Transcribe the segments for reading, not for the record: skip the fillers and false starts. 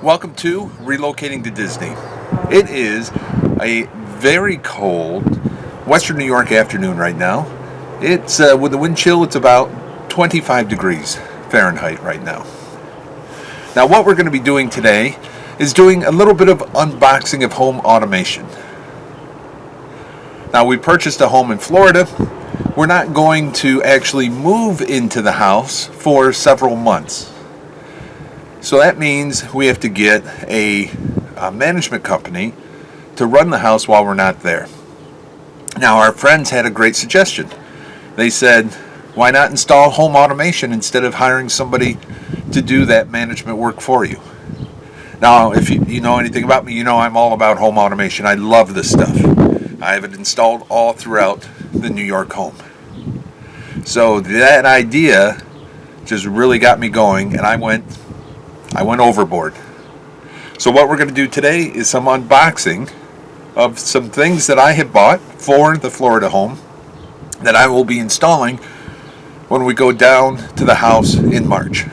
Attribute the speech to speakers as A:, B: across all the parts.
A: Welcome to Relocating to Disney. It is a very cold Western New York afternoon right now. It's with the wind chill, it's about 25 degrees Fahrenheit right now. Now what we're going to be doing today is doing a little bit of unboxing of home automation. Now we purchased a home in Florida. We're not going to actually move into the house for several months. So that means we have to get a management company to run the house while we're not there. Now our friends had a great suggestion. They said, why not install home automation instead of hiring somebody to do that management work for you? Now if you know anything about me, you know I'm all about home automation. I love this stuff. I have it installed all throughout the New York home. So that idea just really got me going, and I went overboard. So what we're going to do today is some unboxing of some things that I have bought for the Florida home that I will be installing when we go down to the house in March.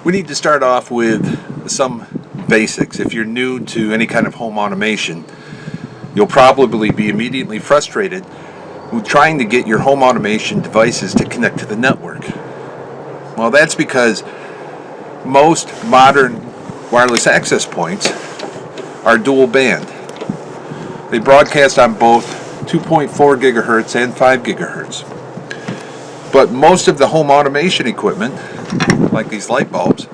A: We need to start off with some basics. If you're new to any kind of home automation, you'll probably be immediately frustrated with trying to get your home automation devices to connect to the network. Well, that's because most modern wireless access points are dual band. They broadcast on both 2.4 gigahertz and 5 gigahertz. But most of the home automation equipment, like these light bulbs,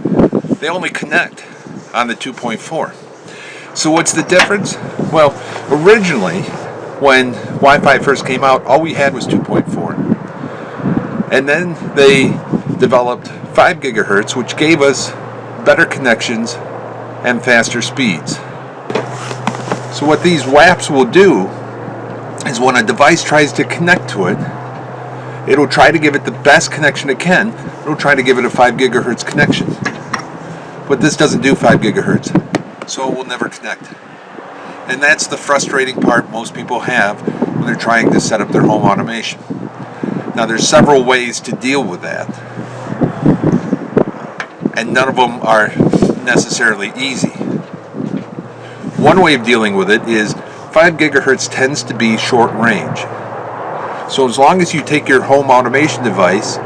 A: they only connect on the 2.4. So what's the difference? Well, originally, when Wi-Fi first came out, all we had was 2.4. And then they developed 5 gigahertz, which gave us better connections and faster speeds. So what these WAPs will do is when a device tries to connect to it, it'll try to give it the best connection it can. It'll try to give it a 5 gigahertz connection. But this doesn't do 5 gigahertz, so it will never connect. And that's the frustrating part most people have when they're trying to set up their home automation. Now there's several ways to deal with that, and none of them are necessarily easy. One way of dealing with it is 5 gigahertz tends to be short range. So as long as you take your home automation device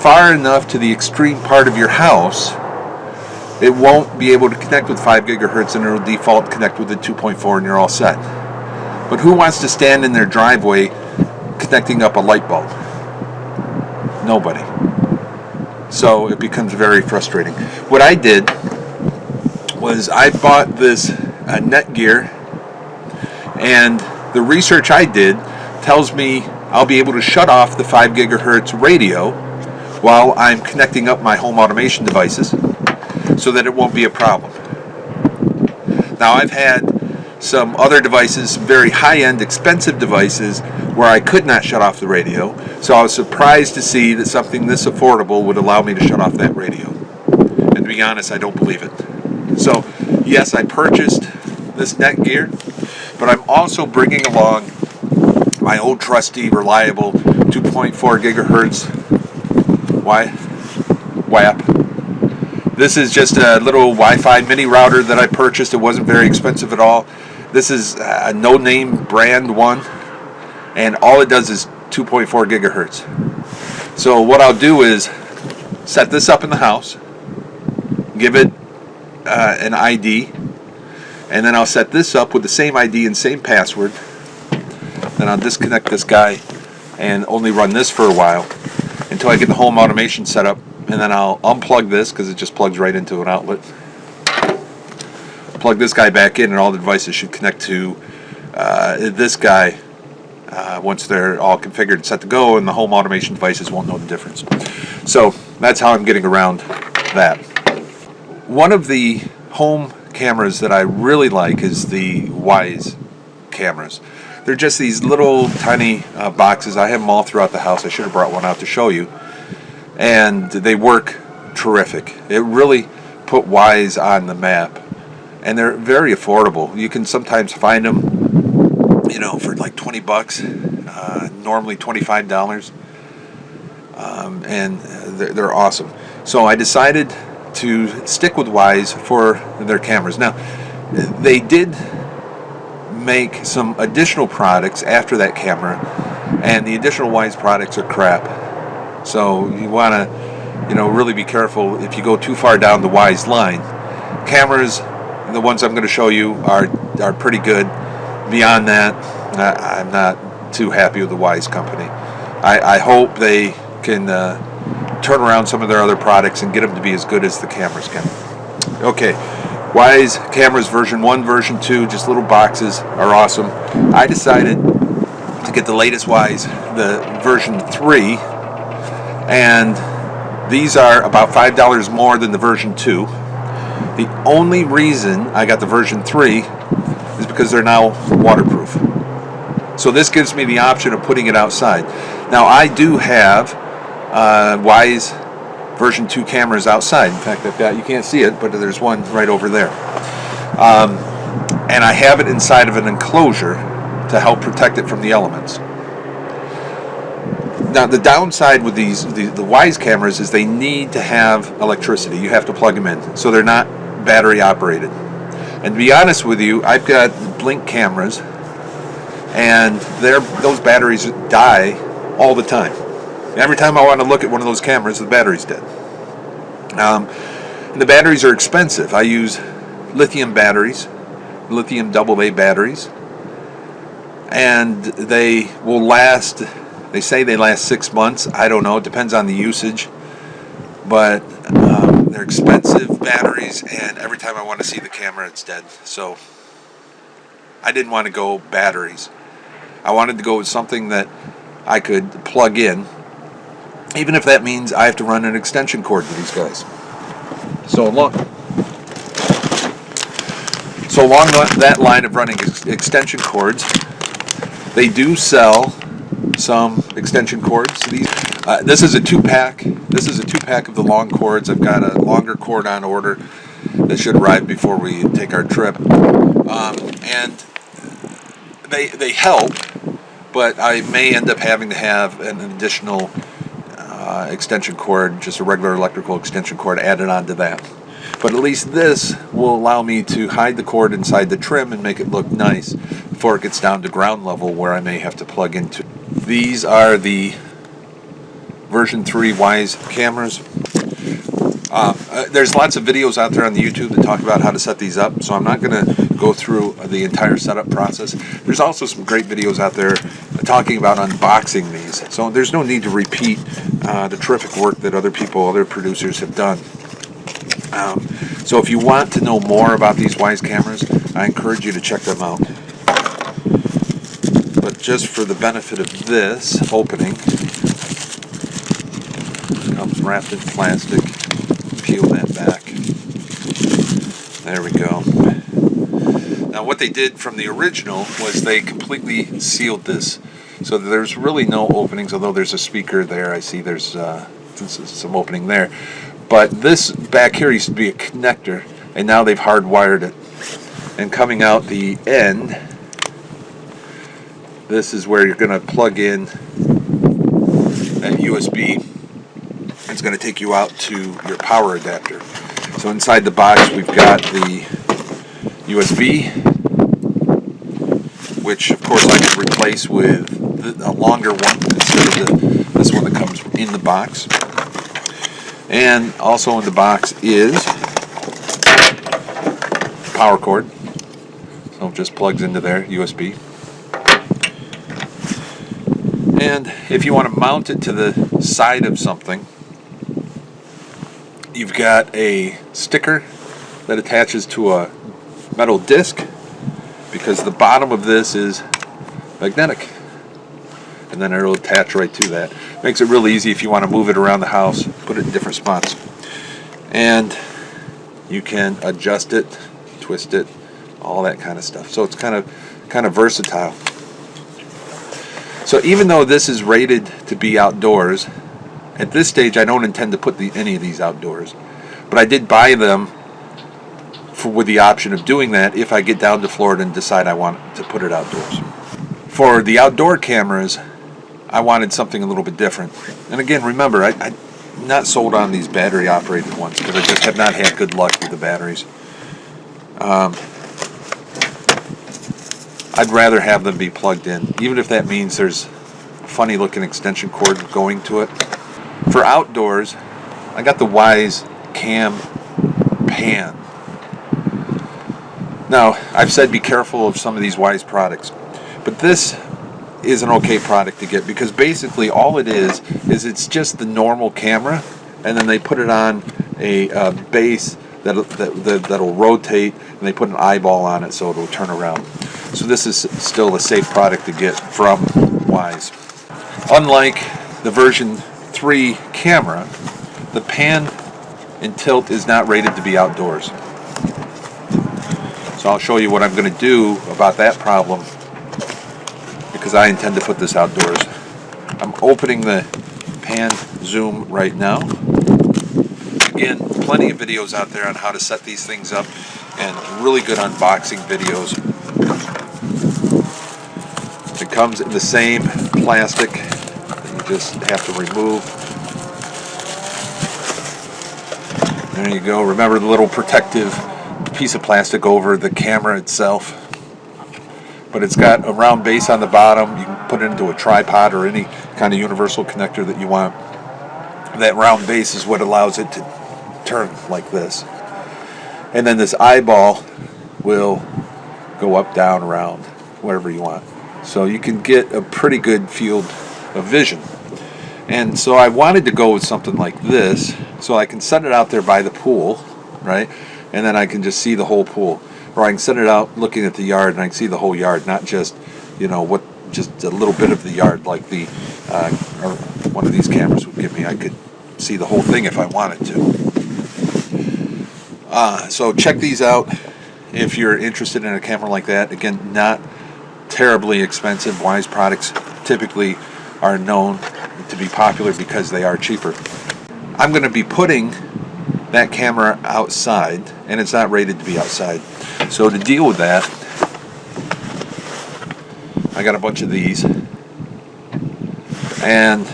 A: far enough to the extreme part of your house, it won't be able to connect with 5 gigahertz and it'll default connect with the 2.4 and you're all set. But who wants to stand in their driveway connecting up a light bulb? Nobody. So it becomes very frustrating. What I did was I bought this Netgear, and the research I did tells me I'll be able to shut off the 5 gigahertz radio while I'm connecting up my home automation devices so that it won't be a problem. Now I've had some other devices, very high-end expensive devices, where I could not shut off the radio, so I was surprised to see that something this affordable would allow me to shut off that radio. And to be honest, I don't believe it. So yes, I purchased this Netgear, but I'm also bringing along my old trusty, reliable 2.4 gigahertz WAP. This is just a little Wi-Fi mini router that I purchased. It wasn't very expensive at all. This is a no-name brand one, and all it does is 2.4 gigahertz. So what I'll do is set this up in the house, give it an ID, and then I'll set this up with the same ID and same password. Then I'll disconnect this guy and only run this for a while until I get the home automation set up, and then I'll unplug this because it just plugs right into an outlet. Plug this guy back in and all the devices should connect to this guy once they're all configured and set to go, and the home automation devices won't know the difference. So that's how I'm getting around that. One of the home cameras that I really like is the Wise cameras. They're just these little tiny boxes. I have them all throughout the house. I should have brought one out to show you. And they work terrific. It really put Wise on the map. And they're very affordable. You can sometimes find them, for like $20, normally $25. And they're awesome. So I decided to stick with Wise for their cameras. Now, they did make some additional products after that camera, and the additional Wise products are crap. So you want to, really be careful if you go too far down the Wise line. Cameras, the ones I'm going to show you, are pretty good. Beyond that, I'm not too happy with the Wise company. I hope they can turn around some of their other products and get them to be as good as the cameras can. Okay, Wise cameras version 1, version 2, just little boxes, are awesome. I decided to get the latest Wise, the version 3, and these are about $5 more than the version 2. The only reason I got the version 3 is because they're now waterproof. So this gives me the option of putting it outside. Now I do have Wise version 2 cameras outside. In fact, you can't see it, but there's one right over there. And I have it inside of an enclosure to help protect it from the elements. Now the downside with the Wise cameras is they need to have electricity. You have to plug them in, so they're not battery operated. And to be honest with you, I've got Blink cameras, and those batteries die all the time. Every time I want to look at one of those cameras, the battery's dead. The batteries are expensive. I use lithium batteries, lithium AA batteries, and they will last. They say they last 6 months. I don't know. It depends on the usage. But they're expensive batteries, and every time I want to see the camera, it's dead. So I didn't want to go batteries. I wanted to go with something that I could plug in, even if that means I have to run an extension cord to these guys. So along that line of running extension cords, they do sell some extension cords. This is a 2-pack. This is a 2-pack of the long cords. I've got a longer cord on order that should arrive before we take our trip. And they help, but I may end up having to have an additional extension cord, just a regular electrical extension cord added onto that. But at least this will allow me to hide the cord inside the trim and make it look nice before it gets down to ground level where I may have to plug into. These are the version 3 Wise cameras. There's lots of videos out there on the YouTube that talk about how to set these up, so I'm not going to go through the entire setup process. There's also some great videos out there talking about unboxing these, so there's no need to repeat the terrific work that other producers have done. So if you want to know more about these Wise cameras, I encourage you to check them out. But just for the benefit of this opening, it comes wrapped in plastic. Peel that back. There we go. Now what they did from the original was they completely sealed this, so there's really no openings, although there's a speaker there. I see there's some opening there. But this back here used to be a connector, and now they've hardwired it. And coming out the end, this is where you're going to plug in that USB. It's going to take you out to your power adapter. So inside the box we've got the USB, which of course I could replace with a longer one instead of this one that comes in the box. And also in the box is power cord. So it just plugs into there, USB. And if you want to mount it to the side of something, you've got a sticker that attaches to a metal disc, because the bottom of this is magnetic, and then it'll attach right to that. Makes it real easy if you want to move it around the house, put it in different spots, and you can adjust it, twist it, all that kind of stuff. So it's kind of versatile. So even though this is rated to be outdoors, at this stage I don't intend to put any of these outdoors, but I did buy them with the option of doing that if I get down to Florida and decide I want to put it outdoors. For the outdoor cameras, I wanted something a little bit different. And again, remember, not sold on these battery operated ones because I just have not had good luck with the batteries. I'd rather have them be plugged in, even if that means there's a funny looking extension cord going to it. For outdoors, I got the Wise Cam Pan. Now, I've said be careful of some of these Wise products, but this is an okay product to get because basically all it is it's just the normal camera, and then they put it on a base that'll rotate, and they put an eyeball on it so it'll turn around. So this is still a safe product to get from Wise. Unlike the version 3 camera, the pan and tilt is not rated to be outdoors. So I'll show you what I'm going to do about that problem because I intend to put this outdoors. I'm opening the pan zoom right now. Again, plenty of videos out there on how to set these things up and really good unboxing videos. It comes in the same plastic that you just have to remove. There you go. Remember the little protective piece of plastic over the camera itself. But it's got a round base on the bottom. You can put it into a tripod or any kind of universal connector that you want. That round base is what allows it to turn like this. And then this eyeball will go up, down, around, wherever you want. So you can get a pretty good field of vision. And so I wanted to go with something like this so I can set it out there by the pool, right? And then I can just see the whole pool. Or I can set it out looking at the yard and I can see the whole yard, not just, just a little bit of the yard like the or one of these cameras would give me. I could see the whole thing if I wanted to. So check these out if you're interested in a camera like that. Again, not terribly expensive. Wise products typically are known to be popular because they are cheaper. I'm going to be putting that camera outside, and it's not rated to be outside. So to deal with that, I got a bunch of these, and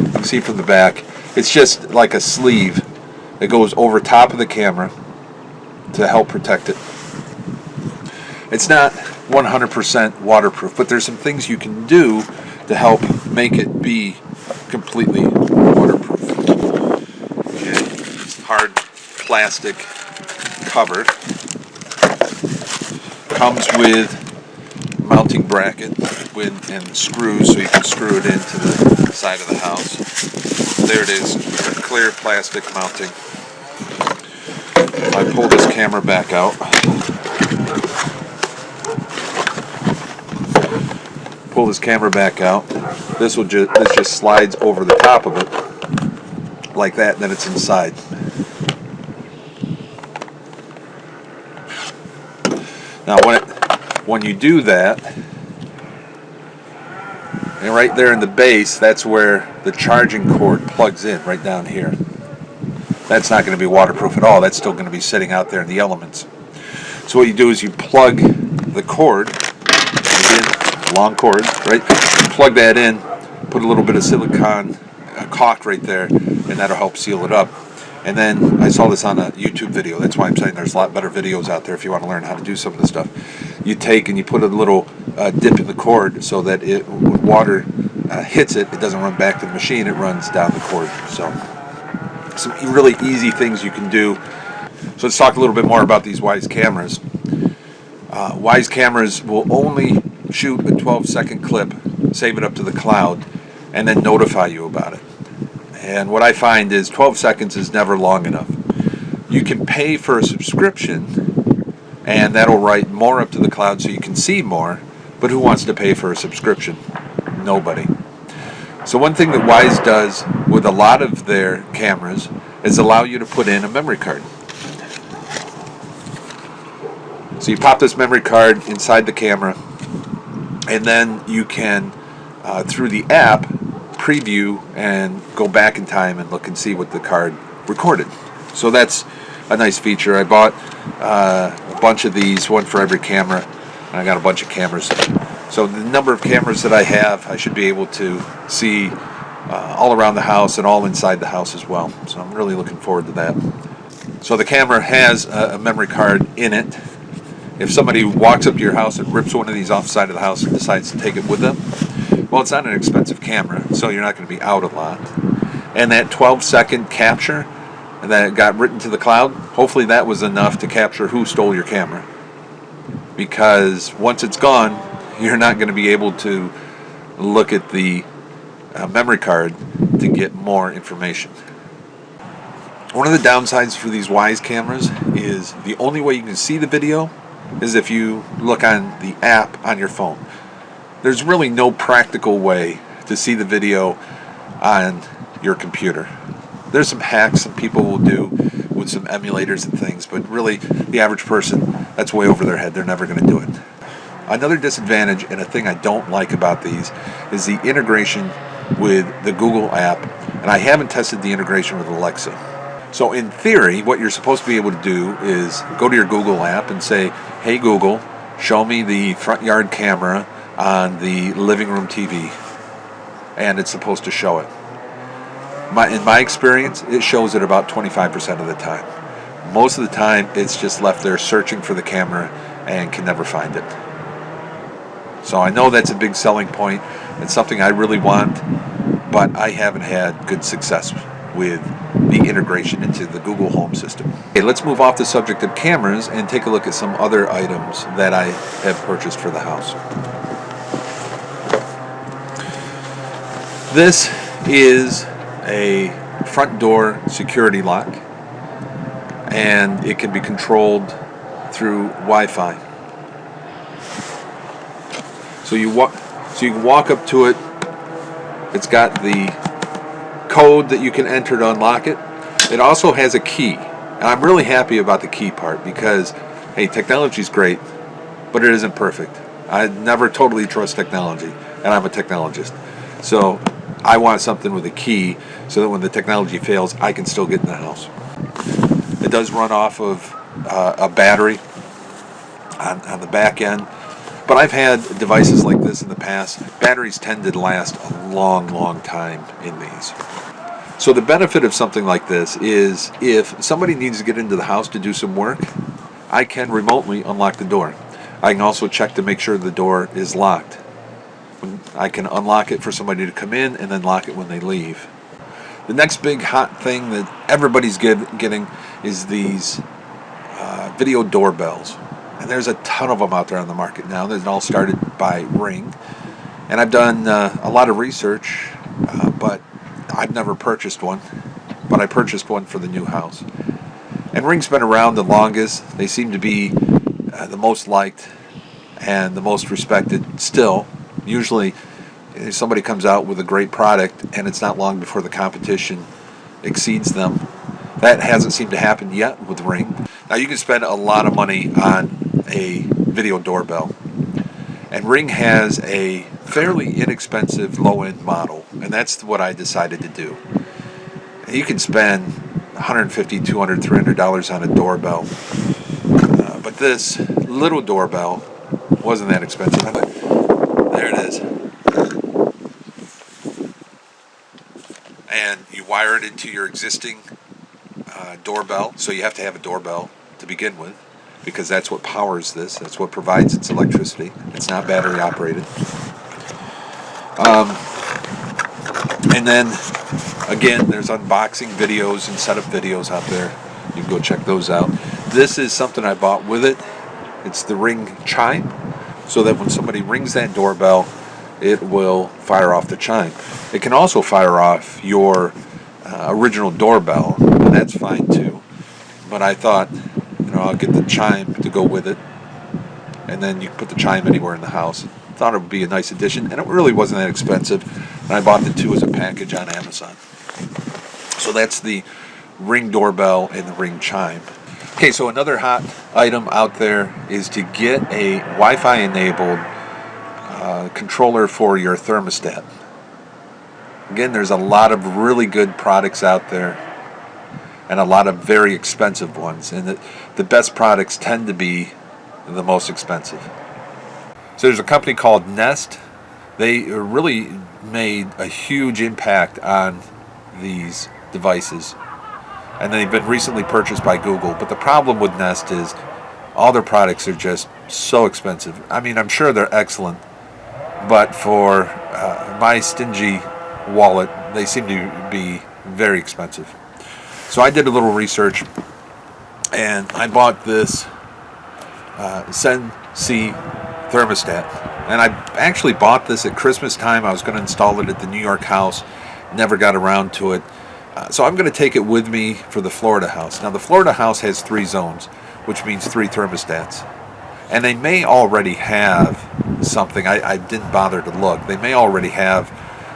A: you can see from the back, it's just like a sleeve that goes over top of the camera to help protect it. It's not 100% waterproof, but there's some things you can do to help make it be completely waterproof. Okay. Hard plastic cover. Comes with mounting bracket and screws, so you can screw it into the side of the house. There it is, clear plastic mounting. If I pull this camera back out, this just slides over the top of it like that, and then it's inside. Now when you do that, and right there in the base, that's where the charging cord plugs in, right down here. That's not going to be waterproof at all. That's still going to be sitting out there in the elements. So what you do is you plug the cord, again, long cord, right? You plug that in, put a little bit of silicone caulk right there, and that'll help seal it up. And then I saw this on a YouTube video. That's why I'm saying there's a lot better videos out there if you want to learn how to do some of this stuff. You take and you put a little dip in the cord so that when water hits it, it doesn't run back to the machine, it runs down the cord. So some really easy things you can do. So let's talk a little bit more about these Wise cameras. Wise cameras will only shoot a 12-second clip, save it up to the cloud, and then notify you about it. And what I find is 12 seconds is never long enough. You can pay for a subscription, and that'll write more up to the cloud so you can see more, but who wants to pay for a subscription? Nobody. So one thing that Wise does with a lot of their cameras is allow you to put in a memory card. So you pop this memory card inside the camera, and then you can, through the app, preview and go back in time and look and see what the card recorded. So that's a nice feature. I bought a bunch of these, one for every camera, and I got a bunch of cameras. So the number of cameras that I have, I should be able to see all around the house and all inside the house as well. So I'm really looking forward to that. So the camera has a memory card in it. If somebody walks up to your house and rips one of these off the side of the house and decides to take it with them, well, it's not an expensive camera, so you're not going to be out a lot. And that 12-second capture that got written to the cloud, hopefully that was enough to capture who stole your camera. Because once it's gone, you're not going to be able to look at the memory card to get more information. One of the downsides for these Wise cameras is the only way you can see the video is if you look on the app on your phone. There's really no practical way to see the video on your computer. There's some hacks some people will do with some emulators and things, but really the average person, that's way over their head. They're never going to do it. Another disadvantage, and a thing I don't like about these, is the integration with the Google app, and I haven't tested the integration with Alexa. So in theory, what you're supposed to be able to do is go to your Google app and say, "Hey Google, show me the front yard camera on the living room TV," and it's supposed to show it. In my experience, it shows it about 25% of the time. Most of the time, it's just left there searching for the camera and can never find it. So I know that's a big selling point. It's something I really want, but I haven't had good success with the integration into the Google Home system. Okay, let's move off the subject of cameras and take a look at some other items that I have purchased for the house. This is a front door security lock, and it can be controlled through Wi-Fi. So you can walk up to it. It's got the code that you can enter to unlock it. It also has a key, and I'm really happy about the key part because, hey, technology's great, but it isn't perfect. I never totally trust technology, and I'm a technologist. So I want something with a key so that when the technology fails, I can still get in the house. It does run off of a battery on the back end, but I've had devices like this in the past. Batteries tend to last a long time in these. So the benefit of something like this is if somebody needs to get into the house to do some work, I can remotely unlock the door. I can also check to make sure the door is locked. I can unlock it for somebody to come in and then lock it when they leave. The next big hot thing that everybody's getting is these video doorbells. And there's a ton of them out there on the market now. It all started by Ring. And I've done a lot of research, but I've never purchased one. But I purchased one for the new house. And Ring's been around the longest. They seem to be the most liked and the most respected still. Usually if somebody comes out with a great product and it's not long before the competition exceeds them. That hasn't seemed to happen yet with Ring. Now you can spend a lot of money on a video doorbell, and Ring has a fairly inexpensive low-end model, and that's what I decided to do. You can spend $150, $200, $300 on a doorbell, but this little doorbell wasn't that expensive. There it is. And you wire it into your existing doorbell, so you have to have a doorbell to begin with, because that's what powers this. That's what provides its electricity. It's not battery operated. And then, again, there's unboxing videos and setup videos out there. You can go check those out. This is something I bought with it. It's the Ring Chime, so that when somebody rings that doorbell, it will fire off the chime. It can also fire off your original doorbell, and that's fine too. But I thought, I'll get the chime to go with it, and then you can put the chime anywhere in the house. Thought it would be a nice addition, and it really wasn't that expensive. And I bought the two as a package on Amazon. So that's the Ring doorbell and the Ring Chime. Okay, so another hot item out there is to get a Wi-Fi enabled controller for your thermostat. Again, there's a lot of really good products out there and a lot of very expensive ones, and the best products tend to be the most expensive. So there's a company called Nest. They are really made a huge impact on these devices, and they've been recently purchased by Google. But the problem with Nest is all their products are just so expensive. I mean, I'm sure they're excellent, but for my stingy wallet, they seem to be very expensive. So I did a little research, and I bought this Sensi Thermostat. And I actually bought this at Christmas time. I was going to install it at the New York house, never got around to it. So I'm going to take it with me for the Florida house. Now, the Florida house has 3 zones, which means 3 thermostats. And they may already have something. I didn't bother to look. They may already have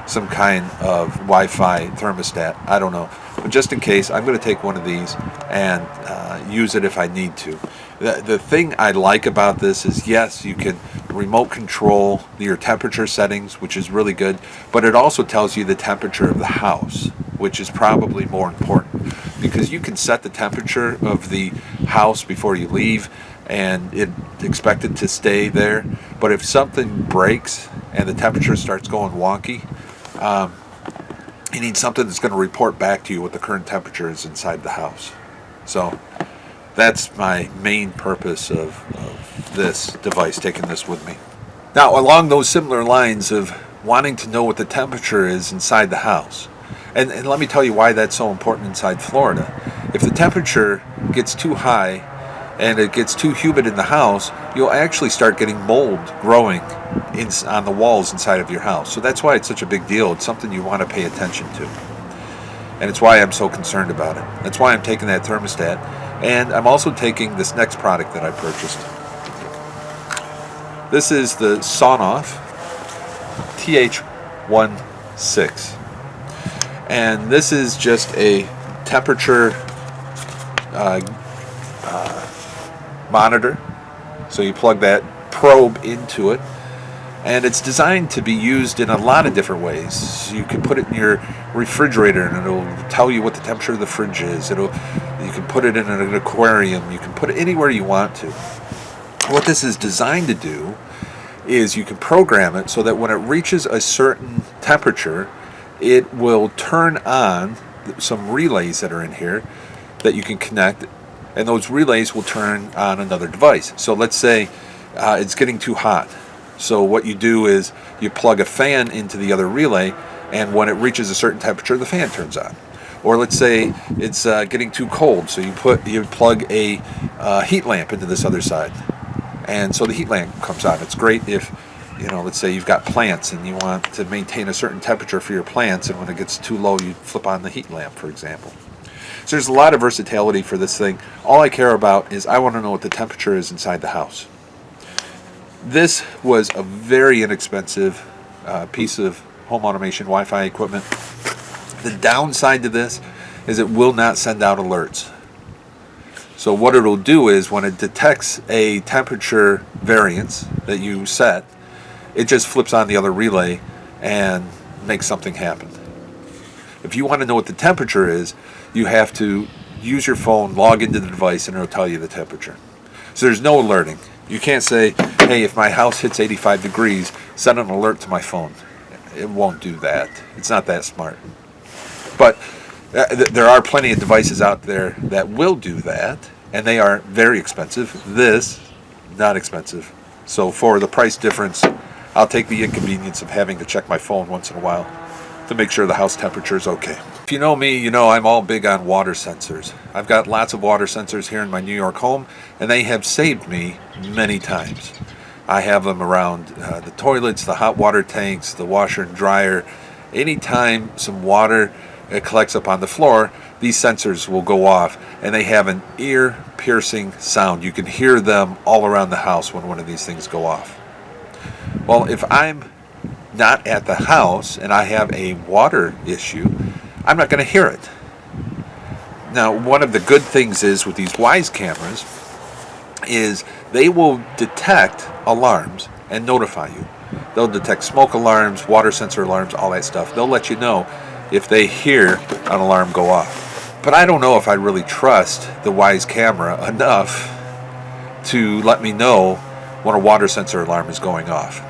A: some kind of Wi-Fi thermostat. I don't know. But just in case, I'm going to take one of these and use it if I need to. The thing I like about this is, yes, you can remote control your temperature settings, which is really good, but it also tells you the temperature of the house, which is probably more important, because you can set the temperature of the house before you leave and expect it to stay there. But if something breaks and the temperature starts going wonky, you need something that's going to report back to you what the current temperature is inside the house. So that's my main purpose of this device, taking this with me. Now, along those similar lines of wanting to know what the temperature is inside the house, and let me tell you why that's so important inside Florida. If the temperature gets too high and it gets too humid in the house, you'll actually start getting mold growing on the walls inside of your house. So that's why it's such a big deal. It's something you want to pay attention to. And it's why I'm so concerned about it. That's why I'm taking that thermostat. And I'm also taking this next product that I purchased. This is the Sonoff TH16. And this is just a temperature monitor. So you plug that probe into it, and it's designed to be used in a lot of different ways. So you can put it in your refrigerator and it'll tell you what the temperature of the fridge is. You can put it in an aquarium. You can put it anywhere you want to. What this is designed to do is you can program it so that when it reaches a certain temperature, it will turn on some relays that are in here that you can connect, and those relays will turn on another device. So let's say it's getting too hot. So what you do is you plug a fan into the other relay, and when it reaches a certain temperature, the fan turns on. Or let's say it's getting too cold, so you plug a heat lamp into this other side, and so the heat lamp comes on. It's great if, let's say you've got plants and you want to maintain a certain temperature for your plants, and when it gets too low, you flip on the heat lamp, for example. So there's a lot of versatility for this thing. All I care about is I want to know what the temperature is inside the house. This was a very inexpensive piece of home automation Wi-Fi equipment. The downside to this is it will not send out alerts. So what it'll do is when it detects a temperature variance that you set, it just flips on the other relay and makes something happen. If you want to know what the temperature is, you have to use your phone, log into the device, and it'll tell you the temperature. So there's no alerting. You can't say, hey, if my house hits 85 degrees, send an alert to my phone. It won't do that. It's not that smart. But there are plenty of devices out there that will do that, and they are very expensive. This, not expensive. So for the price difference, I'll take the inconvenience of having to check my phone once in a while to make sure the house temperature is okay. If you know me, you know I'm all big on water sensors. I've got lots of water sensors here in my New York home, and they have saved me many times. I have them around the toilets, the hot water tanks, the washer and dryer. Anytime some water collects up on the floor, these sensors will go off, and they have an ear-piercing sound. You can hear them all around the house when one of these things go off. Well, if I'm not at the house and I have a water issue, I'm not going to hear it. Now, one of the good things is with these Wise cameras is they will detect alarms and notify you. They'll detect smoke alarms, water sensor alarms, all that stuff. They'll let you know if they hear an alarm go off. But I don't know if I really trust the Wise camera enough to let me know when a water sensor alarm is going off.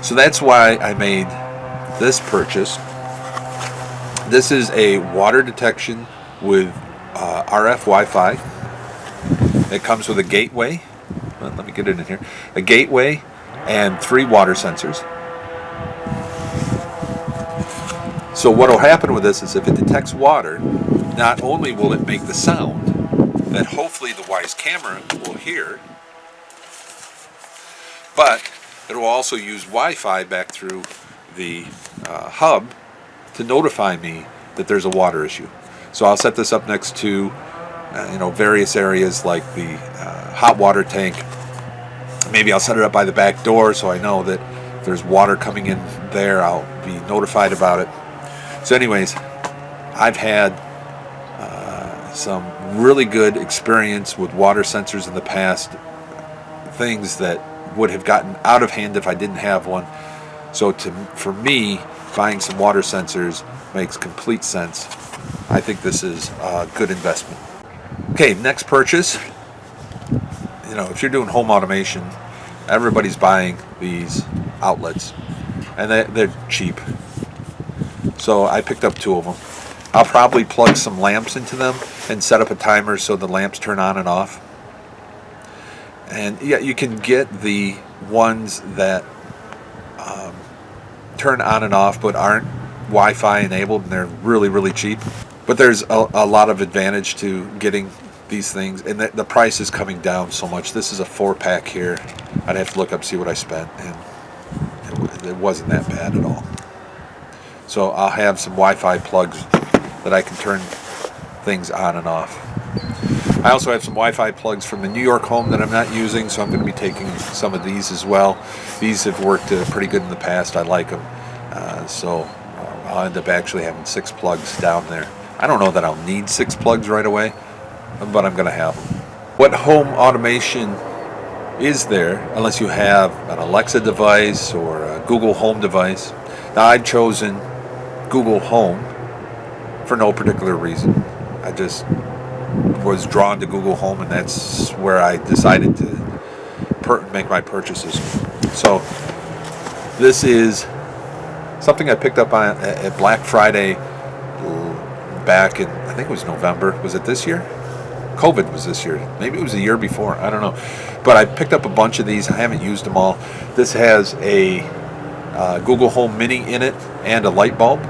A: So that's why I made this purchase. This is a water detection with RF Wi-Fi. It comes with a gateway. Well, let me get it in here. A gateway and 3 water sensors. So what will happen with this is if it detects water, not only will it make the sound that hopefully the Wise camera will hear, but it will also use Wi-Fi back through the hub to notify me that there's a water issue. So I'll set this up next to various areas like the hot water tank. Maybe I'll set it up by the back door so I know that if there's water coming in there, I'll be notified about it. So anyways, I've had some really good experience with water sensors in the past, things that would have gotten out of hand if I didn't have one. So for me, buying some water sensors makes complete sense. I think this is a good investment. Okay, next purchase. If you're doing home automation, everybody's buying these outlets, and they're cheap. So I picked up 2 of them. I'll probably plug some lamps into them and set up a timer so the lamps turn on and off. And yeah, you can get the ones that turn on and off but aren't Wi-Fi enabled, and they're really, really cheap. But there's a lot of advantage to getting these things, and the price is coming down so much. This is a 4-pack here. I'd have to look up, see what I spent, and it wasn't that bad at all. So I'll have some Wi-Fi plugs that I can turn things on and off. I also have some Wi-Fi plugs from the New York home that I'm not using, so I'm going to be taking some of these as well. These have worked pretty good in the past. I like them. So I'll end up actually having 6 plugs down there. I don't know that I'll need 6 plugs right away, but I'm going to have them. What home automation is there, unless you have an Alexa device or a Google Home device? Now, I've chosen Google Home for no particular reason. I just was drawn to Google Home, and that's where I decided to make my purchases. So this is something I picked up at Black Friday back in, I think it was November. Was it this year? COVID was this year. Maybe it was the year before. I don't know. But I picked up a bunch of these. I haven't used them all. This has a Google Home Mini in it and a light bulb.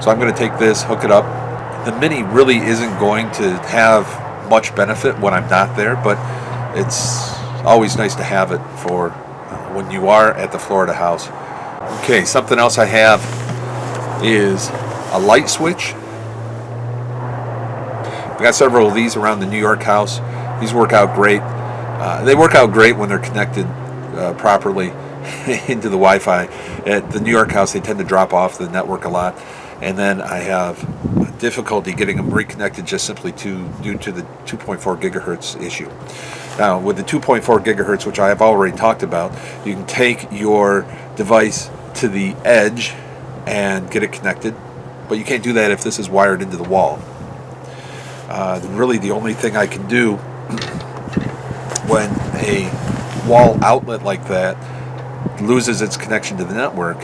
A: So I'm going to take this, hook it up. The Mini really isn't going to have much benefit when I'm not there, but it's always nice to have it for when you are at the Florida house. Okay, something else I have is a light switch. I've got several of these around the New York house. These work out great. They work out great when they're connected properly into the Wi-Fi. At the New York house, they tend to drop off the network a lot. And then I have difficulty getting them reconnected just simply due to the 2.4 gigahertz issue. Now, with the 2.4 gigahertz, which I have already talked about, you can take your device to the edge and get it connected, but you can't do that if this is wired into the wall. Really, the only thing I can do when a wall outlet like that loses its connection to the network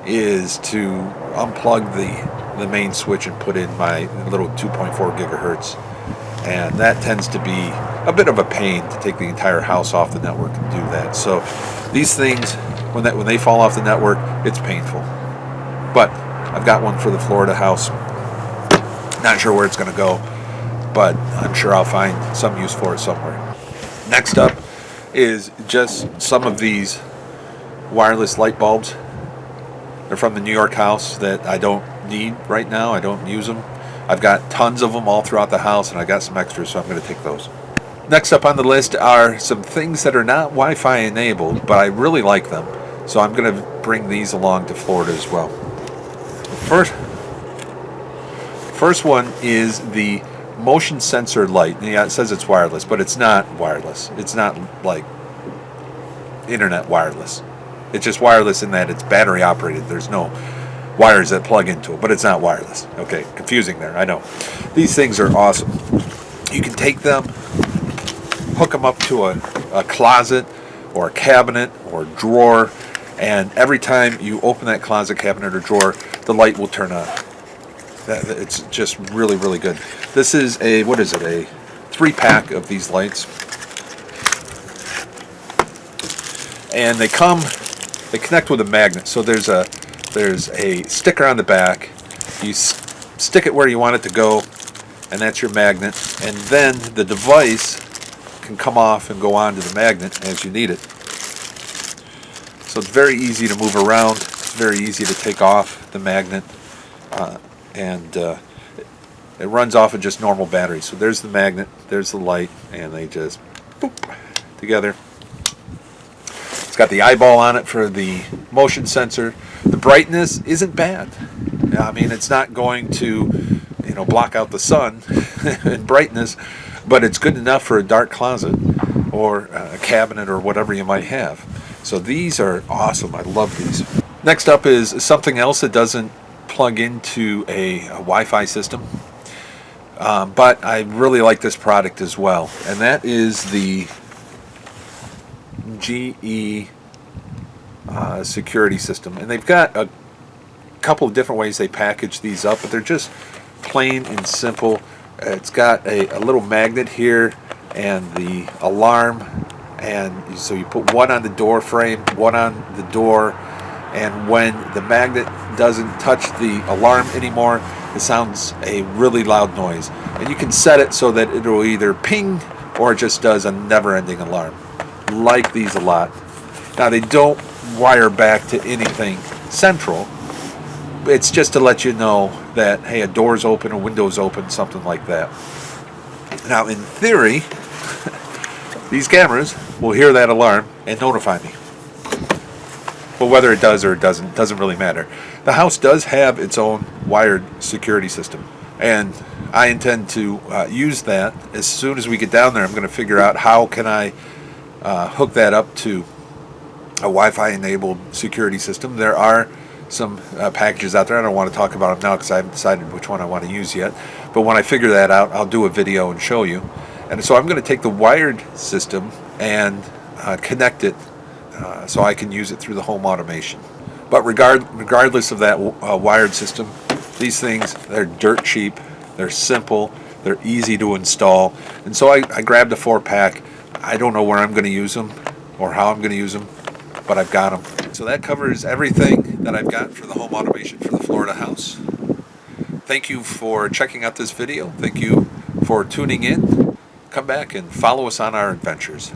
A: is to unplug the main switch and put in my little 2.4 gigahertz, and that tends to be a bit of a pain to take the entire house off the network and do that. So these things, when they fall off the network, it's painful. But I've got one for the Florida house. Not sure where it's going to go, but I'm sure I'll find some use for it somewhere. Next up is just some of these wireless light bulbs. They're from the New York house that I don't need right now. I don't use them. I've got tons of them all throughout the house, and I got some extras, so I'm going to take those. Next up on the list are some things that are not Wi-Fi enabled, but I really like them, so I'm going to bring these along to Florida as well. First one is the motion sensor light. Yeah, it says it's wireless, but it's not wireless. It's not like internet wireless. It's just wireless in that it's battery operated. There's no wires that plug into it, but it's not wireless. Okay, confusing there, I know. These things are awesome. You can take them, hook them up to a closet or a cabinet or a drawer, and every time you open that closet, cabinet, or drawer, the light will turn on. It's just really, really good. This is a, what is it, a 3-pack of these lights. And they connect with a magnet. So there's a sticker on the back. You stick it where you want it to go, and that's your magnet. And then the device can come off and go onto the magnet as you need it. So it's very easy to move around. It's very easy to take off the magnet, and it runs off of just normal batteries. So there's the magnet, there's the light, and they just boop together. It's got the eyeball on it for the motion sensor. The brightness isn't bad. I mean, it's not going to, block out the sun in brightness, but it's good enough for a dark closet or a cabinet or whatever you might have. So these are awesome. I love these. Next up is something else that doesn't plug into a Wi-Fi system, but I really like this product as well, and that is the GE security system. And they've got a couple of different ways they package these up, but they're just plain and simple. It's got a little magnet here and the alarm, and so you put one on the door frame, one on the door, and when the magnet doesn't touch the alarm anymore, it sounds a really loud noise. And you can set it so that it will either ping or it just does a never-ending alarm. Like these a lot. Now, they don't wire back to anything central. It's just to let you know that, hey, a door's open, a window's open, something like that. Now, in theory, these cameras will hear that alarm and notify me. But whether it does or it doesn't really matter. The house does have its own wired security system, and I intend to use that. As soon as we get down there, I'm going to figure out how can I hook that up to a Wi-Fi enabled security system. There are some packages out there. I don't want to talk about them now because I haven't decided which one I want to use yet. But when I figure that out, I'll do a video and show you. And so I'm going to take the wired system and connect it so I can use it through the home automation. But regardless of that wired system, these things, they're dirt cheap, they're simple, they're easy to install. And so I grabbed a 4-pack. I don't know where I'm going to use them or how I'm going to use them, but I've got them. So that covers everything that I've got for the home automation for the Florida house. Thank you for checking out this video. Thank you for tuning in. Come back and follow us on our adventures.